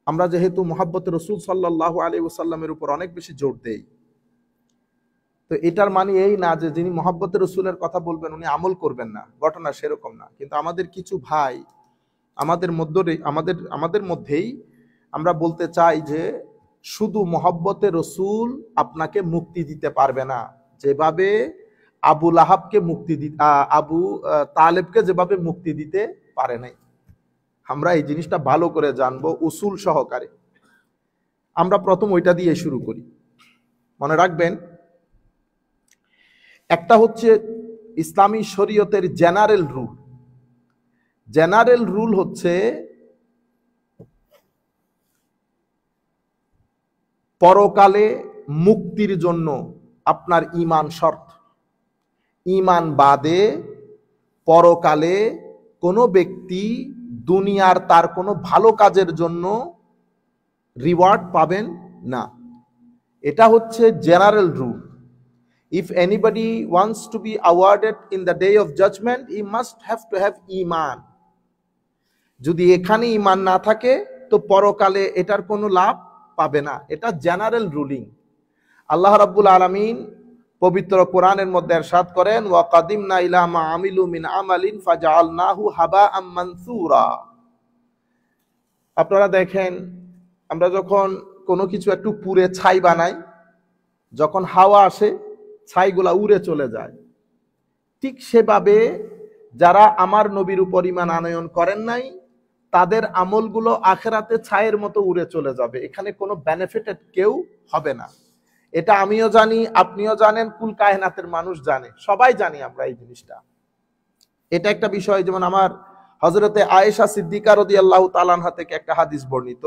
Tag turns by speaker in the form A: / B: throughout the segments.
A: আমরা যেহেতু মুহাব্বতে রাসূল সাল্লাল্লাহু আলাইহি ওয়াসাল্লামের উপর অনেক বেশি জোর দেই, তো এটার মানে এই না যে যিনি মুহাব্বতে রাসূলের কথা বলবেন উনি আমল করবেন না, ঘটনা সেরকম না। কিন্তু আমাদের কিছু ভাই আমাদের মধ্যেই আমরা বলতে চাই যে শুধু মুহাব্বতে রাসূল আপনাকে মুক্তি দিতে পারবে না, যেভাবে আবু লাহাবকে আবু তালেবকে যেভাবে মুক্তি দিতে পারে নাই। আমরা এই জিনিসটা ভালো করে জানবো উসুল সহকারে। আমরা প্রথম ওইটা দিয়ে শুরু করি। মনে রাখবেন, একটা হচ্ছে ইসলামী শরীয়তের জেনারেল রুল। জেনারেল রুল হচ্ছে পরকালে মুক্তির জন্য আপনার ঈমান শর্ত। ঈমান বাদে পরকালে কোনো ব্যক্তি দুনিয়ার তার কোনো ভালো কাজের জন্য রিওয়ার্ড পাবেন না। এটা হচ্ছে general rule. If anybody wants to be awarded in the day of judgment, he must have to have ঈমান। যদি এখানে ঈমান না থাকে তো পরকালে এটার কোনো লাভ পাবে না। এটা জেনারেল রুলিং। আল্লাহ রাব্বুল আলামিন পবিত্র কোরআনের মধ্যে ইরশাদ করেন, ওয়া কাদিমনা ইলা মা আমিলু মিন আমালিন ফাজআলনাহু হাবাআম মানসুরা। আপনারা দেখেন, আমরা যখন কোনো কিছু একটু পুড়ে ছাই বানাই, যখন হাওয়া আসে ছাইগুলা উড়ে চলে যায়। ঠিক সেভাবে যারা আমার নবীর উপর ঈমান আনয়ন করেন নাই তাদের আমলগুলো আখিরাতে ছায়ের মতো উড়ে চলে যাবে। এখানে কোনো বেনিফিটেড কেউ হবে না। এটা আমিও জানি, আপনিও জানেন, কুল কায়নাতের মানুষ জানে, সবাই জানি আমরা এই জিনিসটা। এটা একটা বিষয়। যেমন আমার হযরতে আয়েশা সিদ্দিকা রাদিয়াল্লাহু তাআলা আনহা থেকে একটা হাদিস বর্ণিত,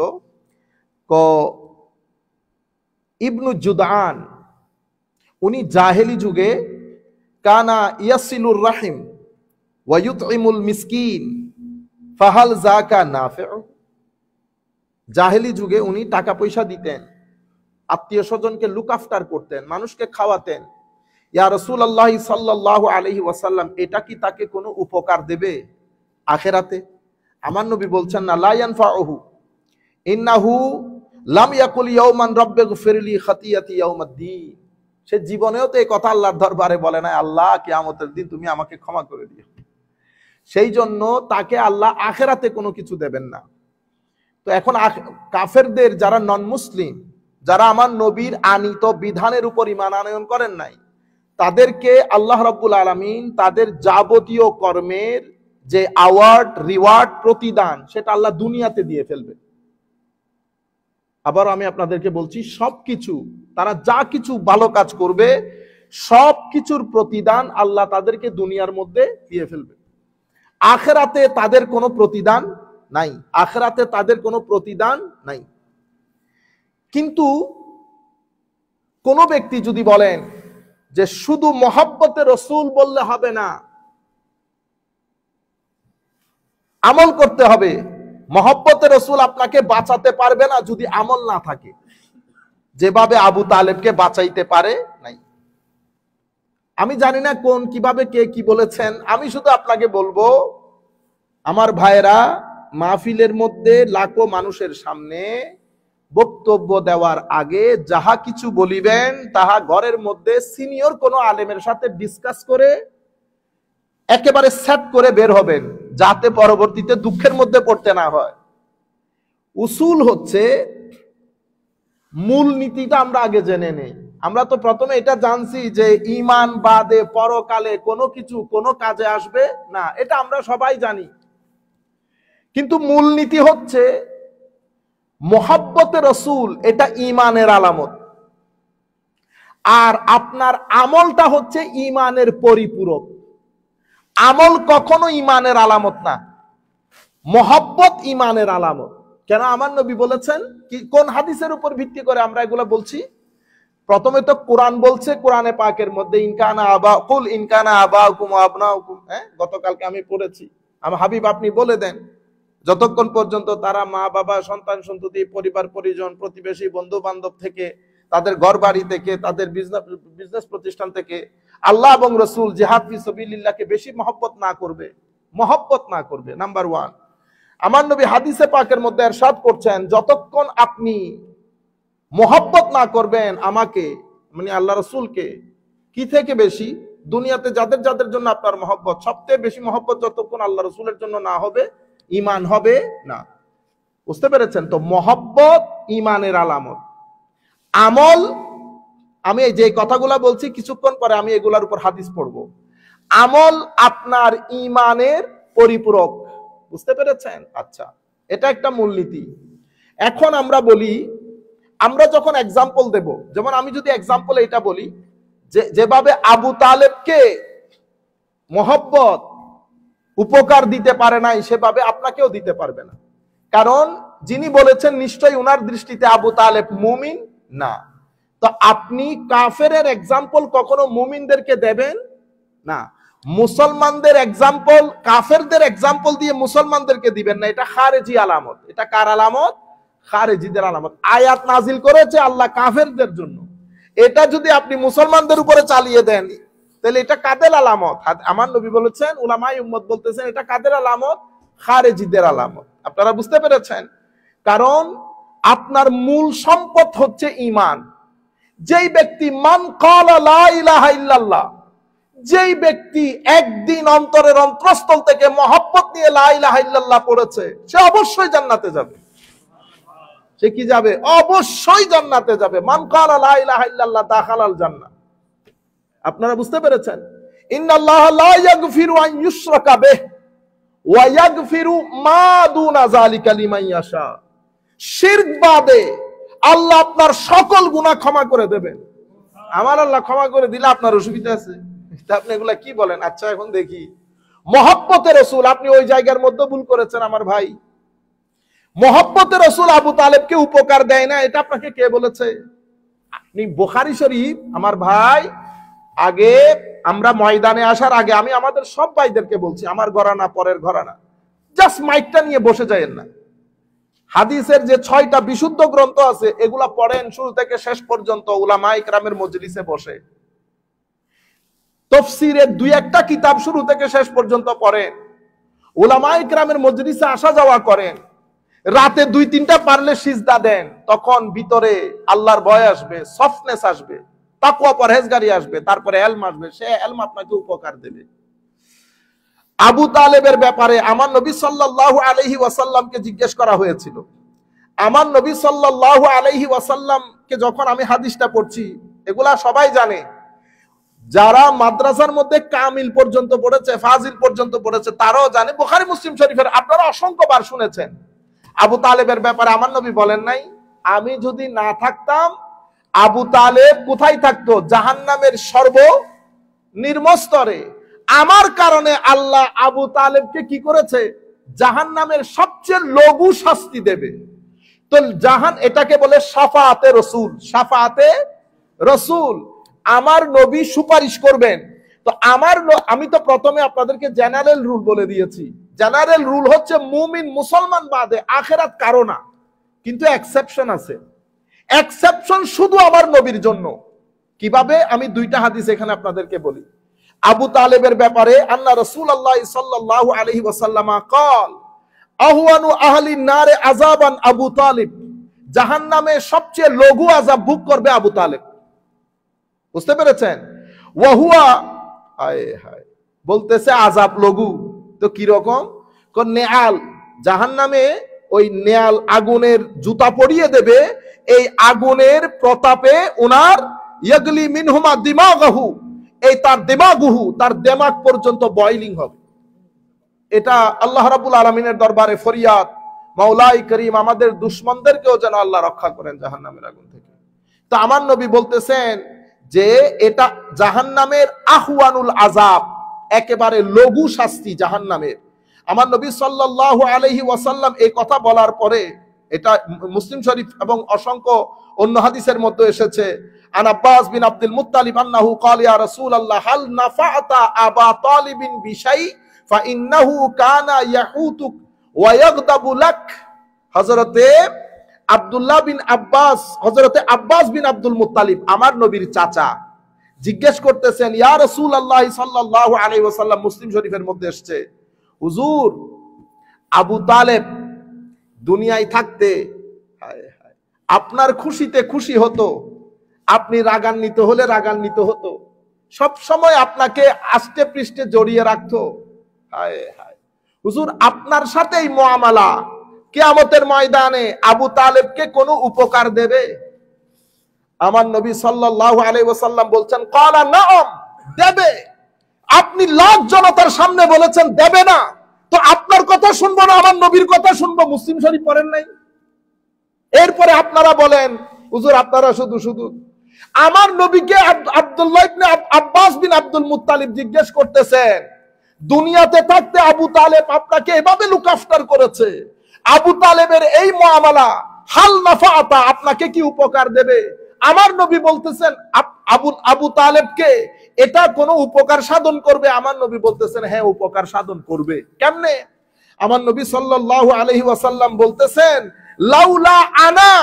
A: ইবনু জুদআন উনি জাহেলি যুগে কানা ইয়াসিলুর রাহিম ওয়া ইউতইমুল মিসকিন ফাহাল যাকা নাফিউ। জাহেলি যুগে উনি টাকা পয়সা দিতেন, আত্মীয় স্বজনকে লুক আফটার করতেন, মানুষকে খাওয়াতেন। ইয়া রাসূলুল্লাহ সাল্লাল্লাহু আলাইহি ওয়াসাল্লাম, এটা কি তাকে কোনো উপকার দেবে আখিরাতে? আমার নবী বলছেন না, লা ইয়ানফাউহু ইন্নাহু লাম ইয়াকুল ইয়াওমান রাব্বিগফিরলি খাতিয়াতি ইয়াউমাদ্দিন। সে জীবনেও তো এই কথা আল্লাহর দরবারে বলে না, আল্লাহ কিয়ামতের দিন তুমি আমাকে ক্ষমা করে দিও। সেই জন্য তাকে আল্লাহ আখিরাতে কোনো কিছু দেবেন না। তো এখন কাফেরদের, যারা নন মুসলিম, যারা আমার নবীর আনিত বিধানের উপর ঈমান আনয়ন করেন নাই, তাদেরকে আল্লাহ রাব্বুল আলামিন তাদের যাবতীয় কর্মের যে অ্যাওয়ার্ড, রিওয়ার্ড, প্রতিদান সেটা আল্লাহ দুনিয়াতে দিয়ে ফেলবে। আবার আমি আপনাদেরকে বলছি, সবকিছু, তারা যা কিছু ভালো কাজ করবে সব কিছুর প্রতিদান আল্লাহ তাদেরকে দুনিয়ার মধ্যে দিয়ে ফেলবে। আখিরাতে তাদের কোনো প্রতিদান নাই, আখিরাতে তাদের কোনো প্রতিদান নাই। কিন্তু কোন ব্যক্তি যদি বলেন যে শুধু মুহাব্বতে রাসূল বললে হবে না, আমল করতে হবে, মুহাব্বতে রাসূল আপনাকে বাঁচাতে পারবে না যদি আমল না থাকে, যেভাবে আবু তালেবকে বাঁচাইতে পারে নাই। আমি জানি না কিভাবে কে কি বলেছেন, আমি শুধু আপনাকে বলবো, আমার ভাইয়েরা, মাহফিলের মধ্যে লাখো মানুষের সামনে বক্তব্য দেওয়ার আগে যাহা কিছু বলিবেন তাহা ঘরের মধ্যে সিনিয়র কোনো আলেমের সাথে ডিসকাস করে একেবারে সেট করে বের হবেন, যাতে পরবর্তীতে দুঃখের মধ্যে পড়তে না হয়। উসুল হচ্ছে মূল নীতিটা আমরা আগে জেনে নেই। আমরা তো প্রথমে এটা জানছি যে ঈমান বাদে পরকালে কোনো কিছু কোনো কাজে আসবে না, এটা আমরা সবাই জানি। কিন্তু মূলনীতি হচ্ছে মুহাব্বতে রাসূল, এটা ঈমানের আলামত। আর আপনার আমলটা হচ্ছে ঈমানের পরিপূরক। আমল কখনো ঈমানের আলামত না, মুহাব্বত ঈমানের আলামত। কেন? আমার নবী বলেছেন কি, কোন হাদিসের উপর ভিত্তি করে আমরা এগুলো বলছি? প্রথমে তো কোরআন বলছে, কোরআনে পাকের মধ্যে ইনকানা আবাউকুম ওয়া আবনাউকুম, গতকালকে আমি পড়েছি। আমার হাবিব আপনি বলে দেন, যতক্ষণ পর্যন্ত তারা মা বাবা, সন্তান সন্ততি, পরিবার পরিজন, প্রতিবেশী, বন্ধু বান্ধব থেকে, তাদের ঘর বাড়ি থেকে, তাদের বিজনেস প্রতিষ্ঠান থেকে আল্লাহ এবং রাসূল, জিহাদ ফি সাবিলিল্লাহকে বেশি মহব্বত না করবে, নাম্বার ওয়ান। আমার নবী হাদিসে পাকের মধ্যে ইরশাদ করছেন, যতক্ষণ আপনি মোহাব্বত না করবেন আমাকে, মানে আল্লাহ রাসূলকে, কি থেকে বেশি? দুনিয়াতে যাদের যাদের জন্য আপনার মহব্বত, সবচেয়ে বেশি মহব্বত যতক্ষণ আল্লাহ রাসূলের জন্য না হবে, ঈমান হবে না। বুঝতে পেরেছেন তো? মহব্বত ঈমানের আলামত। আমল, আমি এই যে কথাগুলা বলছি কিছুক্ষণ পরে আমি এগুলার উপর হাদিস পড়বো। আমল আপনার ঈমানের পরিপূরক। বুঝতে পেরেছেন? আচ্ছা, এটা একটা মূলনীতি। এখন আমরা বলি, আমরা যখন এক্সাম্পল দেব, যেমন আমি যদি এক্সাম্পল এটা বলি যে যেভাবে আবু তালেবকে মহব্বত উপকার দিতে পারে নাই, সেভাবে আপনাকেও দিতে পারবে না। কারণ যিনি বলেছেন নিশ্চয়ই উনার দৃষ্টিতে আবু তালেব মুমিন না। তো আপনি কাফেরের এক্সাম্পল কখনো মুমিনদেরকে দেবেন না। মুসলমানদের এক্সাম্পল কাফেরদের এক্সাম্পল দিয়ে মুসলমানদেরকে দিবেন না। এটা খারেজি আলামত। এটা কার আলামত? খারেজিদের আলামত। আয়াত নাজিল করেছে আল্লাহ কাফেরদের জন্য, এটা যদি আপনি মুসলমানদের উপরে চালিয়ে দেন তাহলে এটা কাদের আলামত? আমার নবী বলেছেন, উলামায়ে উম্মত বলতেছেন এটা কাদের আলামত? খারেজিদের আলামত। আপনারা বুঝতে পেরেছেন? কারণ আপনার মূল সম্পদ হচ্ছে ঈমান। যেই ব্যক্তি মান ক্বালা লা ইলাহা ইল্লাল্লাহ, যেই ব্যক্তি একদিন অন্তরের অন্তরস্থল থেকে মহব্বত নিয়ে লা ইলাহা ইল্লাল্লাহ পড়েছে, সে অবশ্যই জান্নাতে যাবে। সে কি যাবে? অবশ্যই জান্নাতে যাবে। মান ক্বালা লা ইলাহা ইল্লাল্লাহ দাখালাল জান্নাহ। আপনারা বুঝতে পেরেছেন? ইন্নাল্লাহা লা ইয়াগফিরু আন ইউশরাকা বিহি ওয়া ইয়াগফিরু মা দুনা যালিকা লিমান ইয়াশা। শিরক বাদে আল্লাহ আপনার সকল গুনাহ ক্ষমা করে দেবেন। আমার আল্লাহ ক্ষমা করে দিলে আপনার অসুবিধা আছে? আপনি এগুলা কি বলেন? আচ্ছা, এখন দেখি মহব্বতে রাসূল, আপনি ওই জায়গার মধ্যে ভুল করেছেন আমার ভাই। মহব্বতে রাসূল আবু তালেবকে উপকার দেয় না, এটা আপনাকে কে বলেছে? আপনি বুখারী শরীফ, আমার ভাই, আগে আমরা ময়দানে আসার আগে আমি আমাদের সব ভাইদেরকে বলছি, আমার ঘরানা পরের ঘরানা, জাস্ট মাইকটা নিয়ে বসে যায়েন না। হাদিসের যে 6টা বিশুদ্ধ গ্রন্থ আছে এগুলা পড়েন শুরু থেকে শেষ পর্যন্ত উলামায়ে কেরামের মজলিসে বসে। তাফসীরের 2-1টা কিতাব শুরু থেকে শেষ পর্যন্ত পড়েন। উলামায়ে কেরামের মজলিসে আসা যাওয়া করেন। রাতে 2-3টা পারলে সিজদা দেন। তখন ভিতরে আল্লাহর ভয় আসবে, সফটনেস আসবে, তাকওয়া পরহেজগারি আসবে, তারপরে ইলম আসবে। সে ইলম আপনাকে উপকার দেবে। আবু তালেবের ব্যাপারে আমার নবী সাল্লাল্লাহু আলাইহি ওয়াসাল্লামকে জিজ্ঞেস করা হয়েছিল। আমার নবী সাল্লাল্লাহু আলাইহি ওয়াসাল্লামকে যখন আমি হাদিসটা পড়ছি, এগুলা সবাই জানে, যারা মাদ্রাসার মধ্যে কামিল পর্যন্ত পড়েছে, ফাজিল পর্যন্ত পড়েছে, তারাও জানে। বুখারী মুসলিম শরীফের আপনারা অসংখ্যবার শুনেছেন। আবু তালেবের ব্যাপারে আমার নবী বলেন নাই, আমি যদি না থাকতাম আবু তালেব কোথায় থাকতো? জাহান্নামের সর্বনিম্ন স্তরে। আমার কারণে আল্লাহ আবু তালেবকে কি করেছে? জাহান্নামের সবচেয়ে লঘু শাস্তি দেবে। তো এটাকে বলে শাফাআতে রাসূল। শাফাআতে রাসূল, আমার নবী সুপারিশ করবেন। তো আমি তো প্রথমে আপনাদেরকে জেনারেল রুল বলে দিয়েছি। জেনারেল রুল হচ্ছে মুমিন মুসলমান বাদে আখিরাত কারো না, কিন্তু এক্সেপশন আছে। এক্সেপশন শুধু আমার নবীর জন্য। কিভাবে? আমি 2টা হাদিস এখানে আপনাদেরকে বলি। আবু তালেবের ব্যাপারে আন্না রাসূলুল্লাহ সাল্লাল্লাহু আলাইহি ওয়াসাল্লাম قال আহওয়ানু আহলিন নারে আযাবান আবু তালিব, জাহান্নামে সবচেয়ে লঘু আযাব ভোগ করবে আবু তালেব। বুঝতে পেরেছেন? ওয়া হুয়া, হায় হায়, বলতেছে আযাব লঘু। তো কি রকম? কোন নেয়াল, জাহান্নামে ওই নেয়াল আগুনের জুতা পরিয়ে দেবে, এই আগুনের প্রতাপে ওনার ইয়াগলি মিনহুমা দিমাগহু, এই তার দিমাগুহু, তার দিমাগ পর্যন্ত বয়লিং হবে। এটা আল্লাহ রাব্বুল আলামিনের দরবারে ফরিয়াদ, মাওলাই করিম আমাদের দুশমনদেরকেও যেন আল্লাহ রক্ষা করেন জাহান্নামের আগুন থেকে। তো আমার নবী বলতেছেন যে এটা জাহান্নামের আহওয়ানুল আযাব, একেবারে লঘু শাস্তি জাহান্নামের। আমার নবী সাল্লাল্লাহু আলাইহি ওয়াসাল্লাম এই কথা বলার পরে, এটা মুসলিম শরীফ এবং অসংখ্য অন্য হাদিসের মধ্যে এসেছে, আন আব্বাস বিন আব্দুল মুত্তালিব আন্নাহু ক্বাল ইয়া রাসূলুল্লাহ হাল নাফা'তা আবা তালিবিন বিশাই ফা ইন্নাহু কানা ইয়াহুতুক ওয়া ইয়াগদাবু লাক। হযরতে আব্দুল্লাহ বিন আব্বাস, হযরতে আব্বাস বিন আব্দুল মুত্তালিব আমার নবীর চাচা, জিজ্ঞেস করতেছেন, ইয়া রাসূলুল্লাহ সাল্লাল্লাহু আলাইহি ওয়াসাল্লাম, মুসলিম শরীফের মধ্যে এসেছে, হুজুর আবু তালেব দুনিয়ায় থাকতে আপনার খুশিতে খুশি হতো, আপনি রাগান্বিত হলে রাগান্বিত হতো, সব সময় আপনাকে আষ্টে পৃষ্ঠে জড়িয়ে রাখতো। হায় হায় হুজুর, আপনার সাথেই মুআমালা কিয়ামতের ময়দানে আবু তালেবকে কোনো উপকার দেবে? আমার নবী সাল্লাল্লাহু আলাইহি ওয়াসাল্লাম বলছেন, ক্বালা নাআম, দেবে। আপনি লাখ জনতার সামনে বলেছেন দেবে না, তো আপনার কথা শুনবো না আমার নবীর কথা শুনবো? মুসলিম শরীফ পড়েন নাই? এরপরে আপনারা বলেন হুজুর আপনারা শুধু শুধু। আমার নবীকে আব্দুল্লাহ ইবনে আব্বাস বিন আব্দুল মুত্তালিব জিজ্ঞেস করতেছেন, দুনিয়াতে থাকতে আবু তালেব আপনাকে এভাবে লুক আফটার করেছে, আবু তালেবের এই মুআমালা হাল নাফাআতা আপনাকে কি উপকার দেবে? আমার নবী বলতেছেন আবু তালেবকে এটা কোনো উপকার সাধন করবে? আমার নবী বলতেছেন হ্যাঁ উপকার সাধন করবে। কেমনে? আমার নবী সাল্লাল্লাহু আলাইহি ওয়াসাল্লাম বলতেছেন, লাউলা আনা,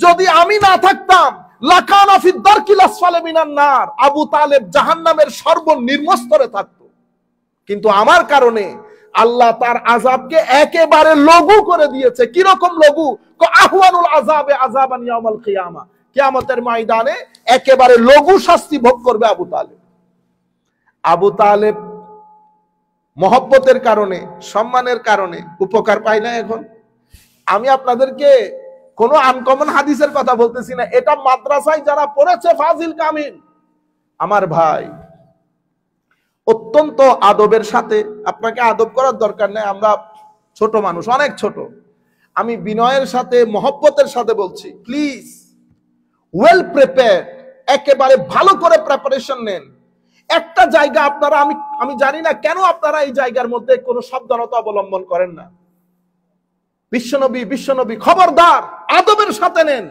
A: যদি আমি না থাকতাম, লাকানা ফি দারকিল আসফালি মিনান নার, আবু তালেব জাহান্নামের সর্বনিম্ন স্তরে থাকতো। কিন্তু আমার কারণে আল্লাহ তার আযাবকে একেবারে লঘু করে দিয়েছে। কি রকম লঘু? আহওয়ানুল আযাবে আযাবান ইয়াউমাল কিয়ামা, কিয়ামতের ময়দানে একেবারে লঘু শাস্তি ভোগ করবে আবু তালেব। আবু তালেব মহব্বতের কারণে, সম্মানের কারণে উপকার পায় না। এখন আমি আপনাদেরকে কোনো আনকমন হাদিসের কথা বলতেছি না, এটা মাদ্রাসায় যারা পড়েছে ফাজিল কামিল আমার ভাই, অত্যন্ত আদবের সাথে, আপনাকে আদব করার দরকার নেই, আমরা ছোট মানুষ, অনেক ছোট, আমি বিনয়ের সাথে মহব্বতের সাথে বলছি, প্লিজ ওয়েল প্রিপেয়ার, একেবারে ভালো করে প্রিপারেশন নেন। একটা জায়গা আপনারা, আমি জানি না কেন আপনারা এই জায়গার মধ্যে কোনো সাবধানতা অবলম্বন করেন না। বিশ্বনবী খবরদার আদবের সাথে নেন।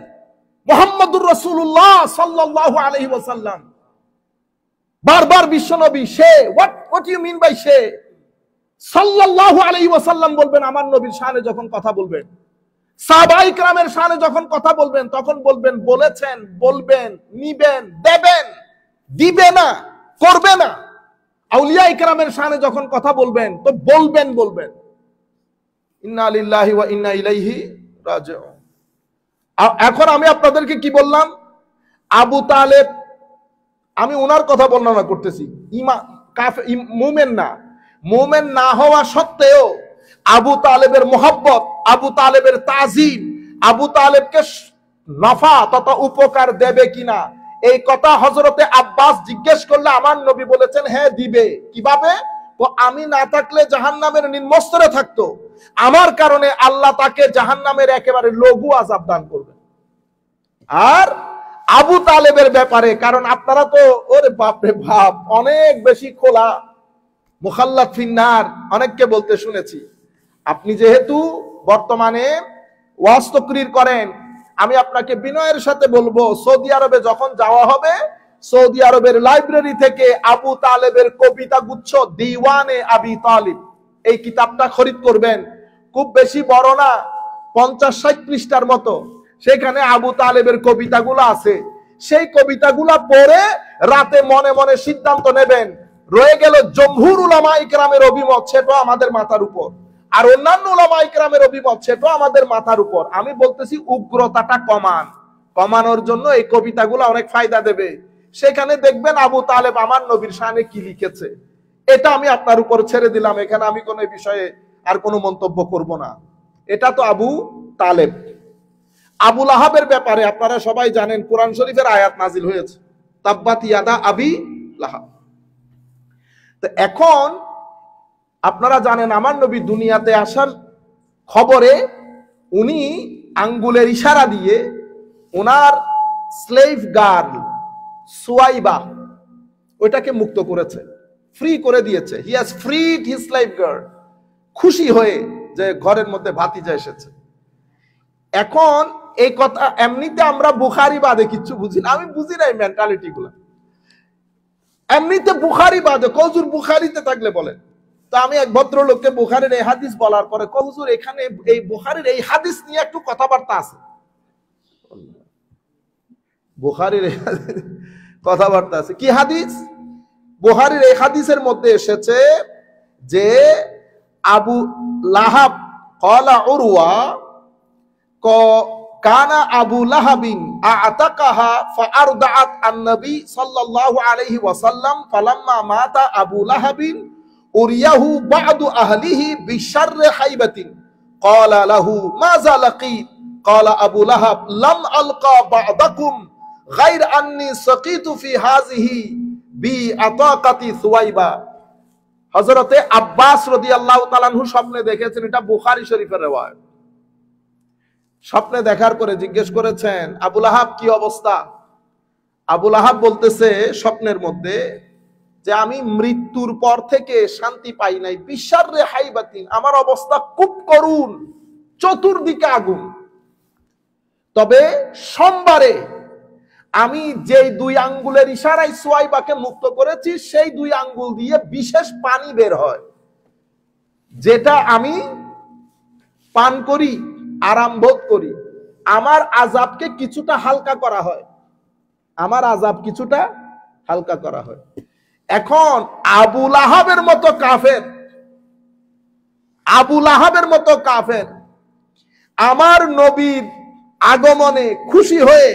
A: মুহাম্মদুর রাসূলুল্লাহ সাল্লাল্লাহু আলাইহি ওয়াসাল্লাম, বারবার বিশ্বনবী, say what you mean by say? সাল্লাল্লাহু আলাইহি ওয়াসাল্লাম বলবেন আমার নবীর শানে যখন কথা বলবেন, সাহাবায়ে কেরামের শানে যখন কথা বলবেন, তখন বলবেন বলেছেন, বলবেন, নিবেন, দেবেন, দিবে না, করবে না। আউলিয়ায়ে কেরামের শানে যখন কথা বলবেন তো বলবেন ইন্না লিল্লাহি ওয়া ইন্না ইলাইহি রাজিউন। এখন আমি আপনাদেরকে কি বললাম? আবু তালেব, আমি ওনার কথা বর্ণনা করতেছি, মুমিন না হওয়া সত্ত্বেও আবু তালেবের মোহাব্বত, আবু তালেবের তাজিম, আবু তালেবকে নফা তথা উপকার দেবে কিনা, এই কথা হযরতে আব্বাস জিজ্ঞেস করলে আমার নবী বলেছেন হ্যাঁ দিবে। কিভাবে? তো আমি না থাকলে জাহান্নামের নিম্নস্তরে থাকতো, আমার কারণে আল্লাহ তাকে জাহান্নামের একেবারে লঘু আযাব দান করবে। আর আবু তালেবের ব্যাপারে, কারণ আপনারা তো ওরে বাপরে বাপ অনেক বেশি খোলা, মুখাল্লাদ ফিন্নার অনেককে বলতে শুনেছি। আপনি যেহেতু বর্তমানে ওয়াজ তাকরীর করেন, আমি আপনাকে বিনয়ের সাথে বলবো, সৌদি আরবে যখন যাওয়া হবে, সৌদি আরবের লাইব্রেরি থেকে আবু তালেবের কবিতা গুচ্ছ দিওয়ানে আবি তালিব, এই কিতাবটা খরিদ করবেন। খুব বেশি বড় না, 50-60 পৃষ্ঠার মতো, সেখানে আবু তালেবের কবিতাগুলো আছে। সেই কবিতাগুলো পড়ে রাতে মনে মনে সিদ্ধান্ত নেবেন। রয়ে গেল জমহুর উলামায়ে কেরামের অভিমত, সেটা আমাদের মাথার উপর, আর অন্যান্য উলামায়ে কেরামের অভিমত, সেটা আমাদের মাথার উপর। আমি বলতেছি উগ্রতাটা কমানোর জন্য এই কবিতাগুলো অনেক ফায়দা দেবে। সেখানে দেখবেন আবু তালেব আমার নবীর শানে কি লিখেছে, এটা আমি আপনার উপর ছেড়ে দিলাম। এখানে আমি কোনো বিষয়ে আর কোনো মন্তব্য করব না। এটা তো আবু তালেব। আবু লাহাবের ব্যাপারে আপনারা সবাই জানেন, কোরআন শরীফের আয়াত নাজিল হয়েছে, তাব্বাত ইয়াদা আবি লাহাব। তো এখন আপনারা জানেন আমার নবী দুনিয়াতে আসার খবরে উনি আঙ্গুলের ইশারা দিয়ে ওনার স্লেভ গার্ল সুয়াইবা ওইটাকে মুক্ত করেছে, ফ্রি করে দিয়েছে। He has ফ্রিড his slave girl, খুশি হয়ে যে ঘরের মধ্যে ভাতিজা এসেছে। এখন এই কথা এমনিতে আমরা বুখারী বাদে কিচ্ছু বুঝি না, আমি বুঝি না এই মেন্টালিটি গুলো। এমনিতে বুখারী বাদে, হুজুর বুখারীতে থাকলে বলেন। তো আমি এক ভদ্রলোককে বুখারীর এই হাদিস বলার পরে হুজুর এখানে এই বুখারীর এই হাদিস নিয়ে একটু কথাবার্তা আছে। বুখারীর কথাবার্তা আছে, কি হাদিস? বুখারীর এই হাদিসের মধ্যে এসেছে যে আবু লাহাব ক্বালা উরওয়া কানা আবু লাহাবিন আতাকাহা ফাআরদাআত আন-নবী সাল্লাল্লাহু আলাইহি ওয়াসাল্লাম ফালাম্মা মাতা আবু লাহাবিন উরিয়াহু বা'দু আহলিহি বিশাররি হাইবাতিন ক্বালা লাহু মাযা লাকিত ক্বালা আবু লাহাব লাম আলকা বা'দাকুম গায়র আন্নী সাকিতু ফি হাযিহি বি আতাকাতি সুওয়াইবা। হযরতে আব্বাস রাদিয়াল্লাহু তাআলা আনহু স্বপ্নে দেখেছেন, এটা বুখারী শরীফের riwayat। স্বপ্নে দেখার পরে জিজ্ঞেস করেছেন, আবু লাহাব কি অবস্থা? আবু লাহাব বলতেছে স্বপ্নের মধ্যে যে আমি মৃত্যুর পর থেকে শান্তি পাই নাই, বিশাররে হাইবাতিন, আমার অবস্থা খুব করুণ, চতুর্দিকে আগুন। তবে সোমবারে আমি যেই 2 আঙ্গুলের ইশারায় সুয়াইবাকে মুক্ত করেছি, সেই 2 আঙ্গুল দিয়ে বিশেষ পানি বের হয়, যেটা আমি পান করি, আরাম বোধ করি, আমার আযাবকে কিছুটা হালকা করা হয়, আমার আযাব কিছুটা হালকা করা হয়। এখন আবু লাহাবের মতো কাফের, আবু লাহাবের মতো কাফের আমার নবীর আগমনে খুশি হয়ে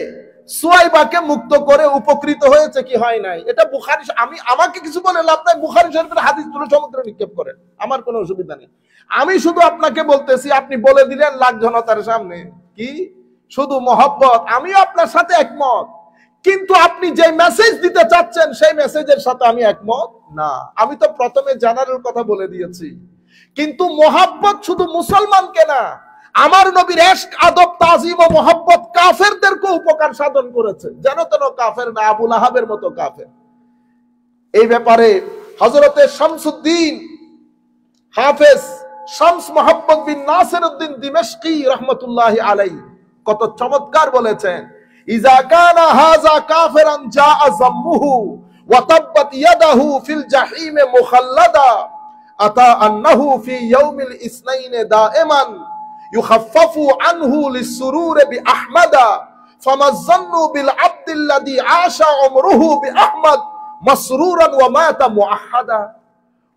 A: সুয়াইবাকে মুক্ত করে উপকৃত হয়েছে কি হয় নাই? এটা বুখারী, আমি আমাকে কিছু বলে লাভ নাই, বুখারী শরীফের হাদিস তুলে সমুদ্রে নিক্ষেপ করেন, আমার কোনো অসুবিধা নেই। আমি শুধু আপনাকে বলতেছি, আপনি বলে দিলেন লাখ জনতার সামনে কি শুধু মহব্বত, আমিও আপনার সাথে একমত, কিন্তু আপনি যে মেসেজ দিতে চাচ্ছেন সেই মেসেজের সাথে আমি একমত না। আমি তো প্রথমে জেনারেল কথা বলে দিয়েছি, কিন্তু মহব্বত শুধু মুসলমানকে না, আমার নবীর ইশক, আদব, তাজিম ও মহব্বত কাফেরদেরকে উপকার সাধন করেছে, যেন তেন কাফের না, আবু লাহাবের মতো কাফের। এই ব্যাপারে হযরতে শামসুদ্দিন হাফেজ শামস মোহাম্মদ বিন নাসিরউদ্দিন দিমাশকি রাহমাতুল্লাহি আলাইহি কত চমৎকার বলেছেন, ইজা কানা হাযা কাফিরান জাআ যাম্মুহু ওয়া তাব্বাত ইয়াদাহু ফিল জাহিম মুখাল্লাদা আতা আন্নাহু ফি ইয়াউমিল ইসনাইন দাইমান ইউখাফফাফু আনহু লিসসুরুর বিআহমাদা ফামাজ্জান্নু বিল আবদিল্লাযী আশা উমরুহু বিআহমদ মাসরুরান ওয়া মাতা মুআহহাদা।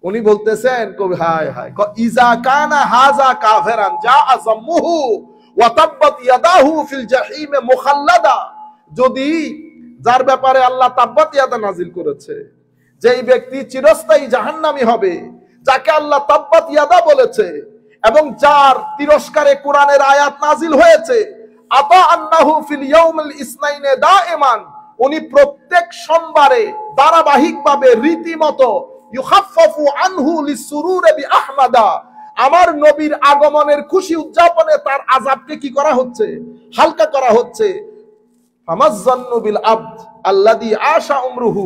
A: উনি বলতেছেন কবি, হায় হায়, ইজা কানা হাযা কাফিরান জাআ যাম্মুহু ওয়া তাব্বাত ইয়াদাহু ফিল জাহিম মুখাল্লাদা, যদি যার ব্যাপারে আল্লাহ তাব্বাত ইয়াদা নাজিল করেছে, যেই ব্যক্তি চিরস্থায়ী জাহান্নামী হবে, যাকে আল্লাহ তাব্বাত ইয়াদা বলেছে, এবং যার তিরস্কারে কোরআনের আয়াত নাজিল হয়েছে, আতা আন্নাহু ফিল ইয়াউমিল ইসনাইনে দাইমান, উনি প্রত্যেক সোমবারে ধারাবাহিকভাবে রীতিমতো ইউখাফফাফু আনহু লিসসুরুরি বিআহমাদা, আমার নবীর আগমনের খুশি উদযাপনে তার আযাবকে কি করা হচ্ছে? হালকা করা হচ্ছে। ফামাজ্জান্নু বিল আবদ আল্লাযী আশা উমরুহু,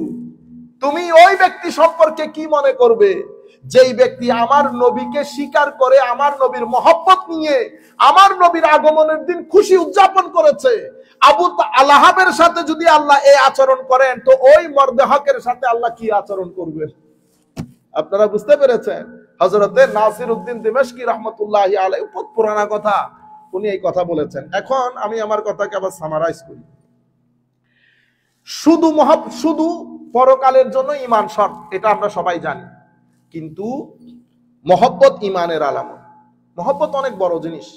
A: তুমি ওই ব্যক্তি সম্পর্কে কি মনে করবে যেই ব্যক্তি আমার নবীকে স্বীকার করে, আমার নবীর মহব্বত নিয়ে আমার নবীর আগমনের দিন খুশি উদযাপন করেছে। আবু লাহাবের সাথে যদি আল্লাহ এই আচরণ করেন, তো ওই মর্দে হকের সাথে আল্লাহ কি আচরণ করবেন? আপনারা বুঝতে পেরেছেন? হযরতে নাসিরউদ্দিন দিমাশকি রাহমাতুল্লাহি আলাইহি, খুব পুরানা কথা, উনি এই কথা বলেছেন। এখন আমি আমার কথাকে আবার সামারাইজ করি। শুধু পরকালের জন্য ঈমান শর্ত, এটা আমরা সবাই জানি, কিন্তু মহব্বত ঈমানের আলামত। মহব্বত অনেক বড় জিনিস।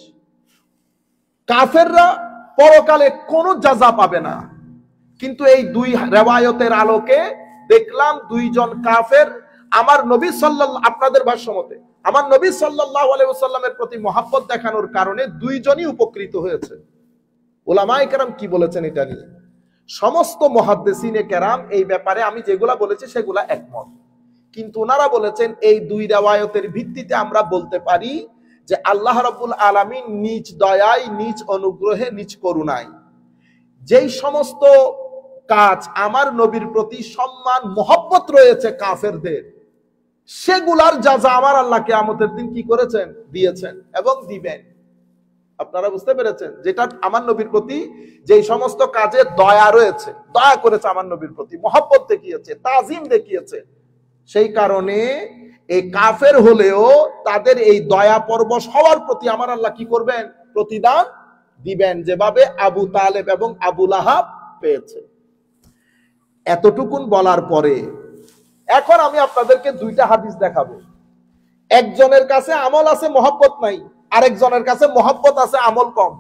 A: কাফেররা পরকালে কোনো জাযা পাবে না, কিন্তু এই 2 রিওয়ায়াতের আলোকে দেখলাম 2 জন কাফের আমার নবী সাল্লাল্লাহু, আপনাদের ভাষ্য মতে আমার নবী সাল্লাল্লাহু আলাইহি ওয়াসাল্লামের প্রতি মহব্বত দেখানোর কারণে 2 জনই উপকৃত হয়েছে। উলামায়ে কেরাম কি বলেছেন এটা নিয়ে? সমস্ত মুহাদ্দিসিনে কেরাম এই ব্যাপারে আমি যেগুলা বলেছি সেগুলা একমত, কিন্তু ওনারা বলেছেন এই 2 রিওয়ায়াতের ভিত্তিতে আমরা বলতে পারি যে আল্লাহ রাব্বুল আলামিন নিজ দয়ায়, নিজ অনুগ্রহে, নিজ করুণায় যেই সমস্ত কাজ আমার নবীর প্রতি সম্মান মহব্বত রয়েছে কাফেরদের, সেগুলার যাজা আমার আল্লাহ কিয়ামতের দিন কি করেছেন? দিয়েছেন এবং দিবেন। আপনারা বুঝতে পেরেছেন? যেটা আমার নবীর প্রতি যেই সমস্ত কাজে দয়া রয়েছে, দয়া করেছে আমার নবীর প্রতি, মহব্বত দেখিয়েছে, তাজিম দেখিয়েছে, সেই কারণে এই কাফের হলেও তাদের এই দয়া পরবশ হওয়ার প্রতি আমার আল্লাহ কি করবেন? প্রতিদান দিবেন, যেভাবে আবু তালেব এবং আবু লাহাব পেয়েছে। এতটুকুন বলার পরে এখন আমি আপনাদেরকে 2টা হাদিস দেখাবো। একজনের কাছে আমল আছে, মহব্বত নাই, আরেকজনের কাছে মহব্বত আছে, আমল কম।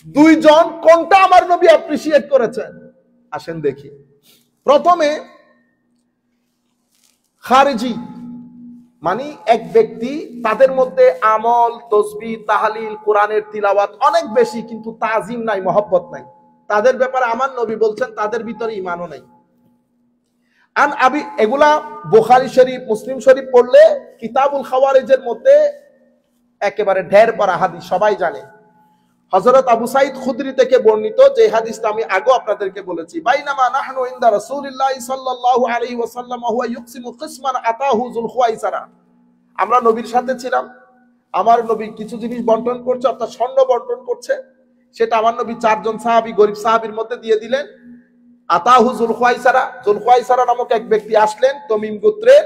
A: দুইজন কোনটা আমার নবী অ্যাপ্রিসিয়েট করেছেন? আসেন দেখি। প্রথমে খারিজি মানে এক ব্যক্তি, তাদের মধ্যে আমল, তসবিহ, তাহলিল, কোরআনের তিলাওয়াত অনেক বেশি, কিন্তু তাজিম নাই, মহব্বত নাই। তাদের ব্যাপারে আমার নবী বলছেন তাদের ভিতরে ঈমানও নাই। এগুলা বুখারী শরীফ, মুসলিম শরীফ পড়লে কিতাবুল খাওয়ারিজের মধ্যে একেবারে ঢের পড়া হাদিস, সবাই জানে। হযরত আবু সাঈদ খুদরি থেকে বর্ণিত, যে হাদিসটা আমি আগে আপনাদেরকে বলেছি, বাইনামা নাহনু ইনদা রাসূলিল্লাহি সাল্লাল্লাহু আলাইহি ওয়াসাল্লাম ওয়া হুয়া ইউকসিমু কিসমান আতাহু যুল খুয়াইসারা। আমরা নবীর সাথে ছিলাম, আমার নবী কিছু জিনিস বন্টন করছে, অর্থাৎ স্বর্ণ বন্টন করছে। সেটা আমার নবী চারজন সাহাবী, গরিব সাহাবীর মধ্যে দিয়ে দিলেন। আতাহু যুল খুয়াইসারা, যুল খুয়াইসারা নামক এক ব্যক্তি আসলেন তামিম গোত্রের।